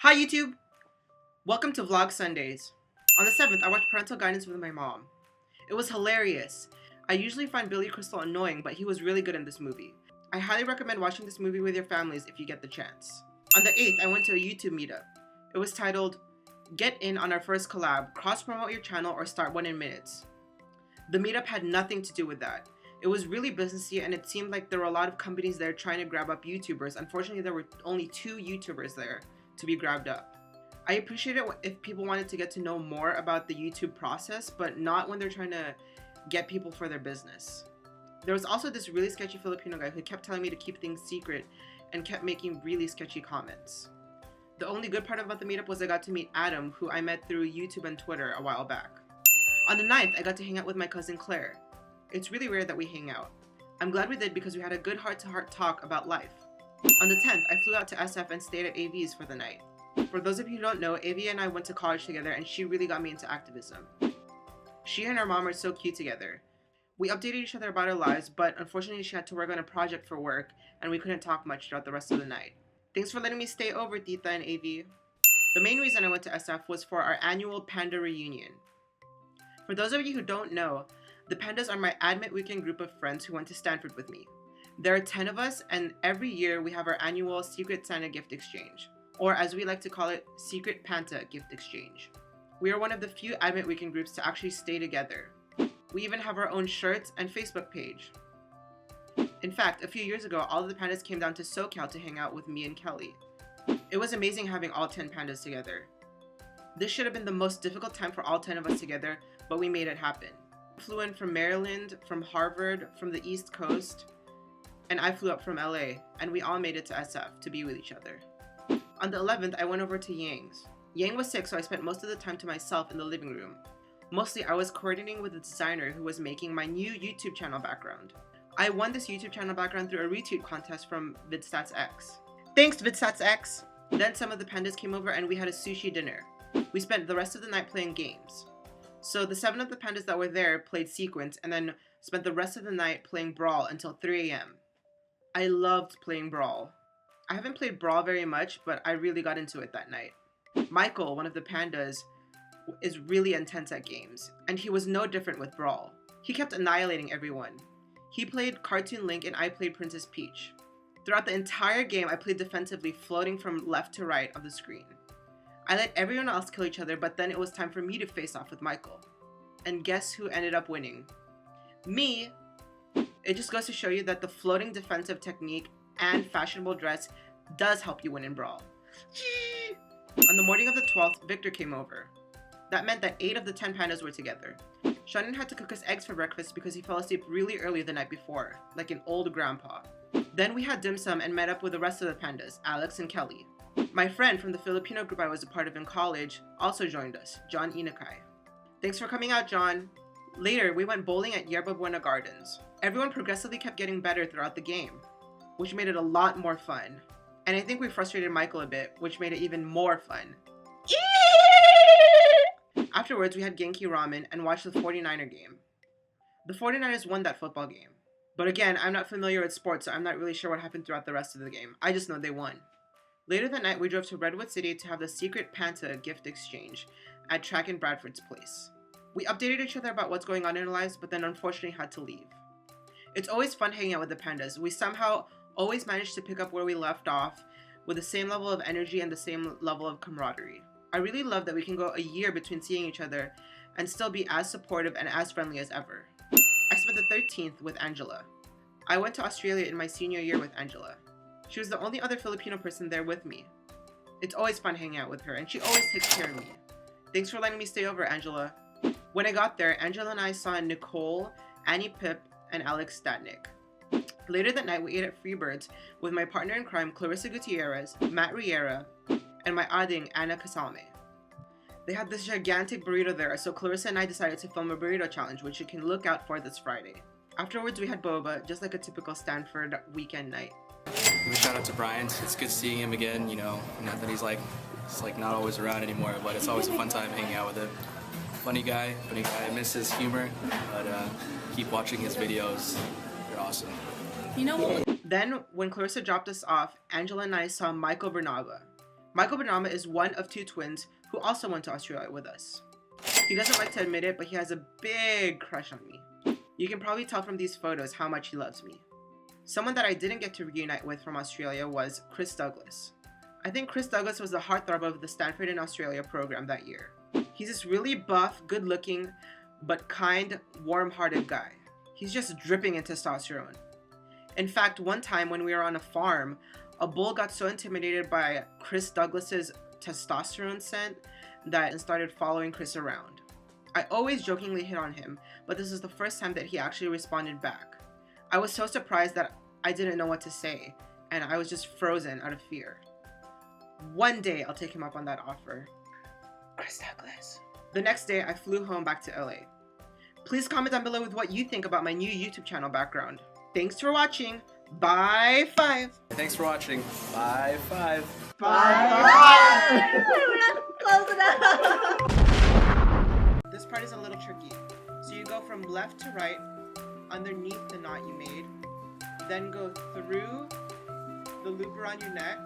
Hi YouTube! Welcome to Vlog Sundays. On the 7th, I watched Parental Guidance with my mom. It was hilarious. I usually find Billy Crystal annoying, but he was really good in this movie. I highly recommend watching this movie with your families if you get the chance. On the 8th, I went to a YouTube meetup. It was titled, Get In on Our First Collab, Cross-Promote Your Channel or Start One in Minutes. The meetup had nothing to do with that. It was really businessy and it seemed like there were a lot of companies there trying to grab up YouTubers. Unfortunately, there were only 2 YouTubers there to be grabbed up. I appreciate it if people wanted to get to know more about the YouTube process, but not when they're trying to get people for their business. There was also this really sketchy Filipino guy who kept telling me to keep things secret and kept making really sketchy comments. The only good part about the meetup was I got to meet Adam, who I met through YouTube and Twitter a while back. On the 9th, I got to hang out with my cousin Claire. It's really rare that we hang out. I'm glad we did because we had a good heart-to-heart talk about life. On the 10th, I flew out to SF and stayed at AV's for the night. For those of you who don't know, AV and I went to college together and she really got me into activism. She and her mom are so cute together. We updated each other about our lives, but unfortunately she had to work on a project for work and we couldn't talk much throughout the rest of the night. Thanks for letting me stay over, Tita and AV. The main reason I went to SF was for our annual Panda reunion. For those of you who don't know, the Pandas are my Admit Weekend group of friends who went to Stanford with me. There are 10 of us and every year we have our annual Secret Santa gift exchange. Or as we like to call it, Secret Panta gift exchange. We are one of the few Admit Weekend groups to actually stay together. We even have our own shirts and Facebook page. In fact, a few years ago, all of the Pandas came down to SoCal to hang out with me and Kelly. It was amazing having all 10 Pandas together. This should have been the most difficult time for all 10 of us together, but we made it happen. I flew in from Maryland, from Harvard, from the East Coast, and I flew up from LA, and we all made it to SF to be with each other. On the 11th, I went over to Yang's. Yang was sick, so I spent most of the time to myself in the living room. Mostly, I was coordinating with the designer who was making my new YouTube channel background. I won this YouTube channel background through a retweet contest from VidStatsX. Thanks, VidStatsX! Then some of the Pandas came over and we had a sushi dinner. We spent the rest of the night playing games. So the 7 of the Pandas that were there played Sequence and then spent the rest of the night playing Brawl until 3 a.m. I loved playing Brawl. I haven't played Brawl very much, but I really got into it that night. Michael, one of the Pandas, is really intense at games, and he was no different with Brawl. He kept annihilating everyone. He played Cartoon Link and I played Princess Peach. Throughout the entire game, I played defensively, floating from left to right of the screen. I let everyone else kill each other, but then it was time for me to face off with Michael. And guess who ended up winning? Me! It just goes to show you that the floating defensive technique and fashionable dress does help you win in Brawl. On the morning of the 12th, Victor came over. That meant that 8 of the 10 Pandas were together. Shannon had to cook us eggs for breakfast because he fell asleep really early the night before, like an old grandpa. Then we had dim sum and met up with the rest of the Pandas, Alex and Kelly. My friend from the Filipino group I was a part of in college also joined us, John Inakay. Thanks for coming out, John. Later, we went bowling at Yerba Buena Gardens. Everyone progressively kept getting better throughout the game, which made it a lot more fun. And I think we frustrated Michael a bit, which made it even more fun. Afterwards, we had Genki Ramen and watched the 49er game. The 49ers won that football game. But again, I'm not familiar with sports, so I'm not really sure what happened throughout the rest of the game. I just know they won. Later that night, we drove to Redwood City to have the Secret Panta gift exchange at Track and Bradford's place. We updated each other about what's going on in our lives, but then unfortunately had to leave. It's always fun hanging out with the Pandas. We somehow always manage to pick up where we left off with the same level of energy and the same level of camaraderie. I really love that we can go a year between seeing each other and still be as supportive and as friendly as ever. I spent the 13th with Angela. I went to Australia in my senior year with Angela. She was the only other Filipino person there with me. It's always fun hanging out with her and she always takes care of me. Thanks for letting me stay over, Angela. When I got there, Angela and I saw Nicole, Annie Pip, and Alex Statnick. Later that night, we ate at Freebirds with my partner in crime, Clarissa Gutierrez, Matt Riera, and my ading, Anna Casalme. They had this gigantic burrito there, so Clarissa and I decided to film a burrito challenge, which you can look out for this Friday. Afterwards, we had boba, just like a typical Stanford weekend night. Shout out to Bryant. It's good seeing him again, you know, not that he's not always around anymore, but it's always a fun time hanging out with him. Funny guy, I miss his humor, but keep watching his videos. They're awesome. You know what? Then, when Clarissa dropped us off, Angela and I saw Michael Bernaga. Michael Benama is one of 2 twins who also went to Australia with us. He doesn't like to admit it, but he has a big crush on me. You can probably tell from these photos how much he loves me. Someone that I didn't get to reunite with from Australia was Chris Douglas. I think Chris Douglas was the heartthrob of the Stanford in Australia program that year. He's this really buff, good-looking, but kind, warm-hearted guy. He's just dripping in testosterone. In fact, one time when we were on a farm, a bull got so intimidated by Chris Douglas's testosterone scent that it started following Chris around. I always jokingly hit on him, but this is the first time that he actually responded back. I was so surprised that I didn't know what to say, and I was just frozen out of fear. One day I'll take him up on that offer. Chris Douglas. The next day I flew home back to LA. Please comment down below with what you think about my new YouTube channel background. Thanks for watching. Bye 5. Thanks for watching. Bye 5. Bye. Close it up. This part is a little tricky. So you go from left to right, underneath the knot you made, then go through the loop around your neck,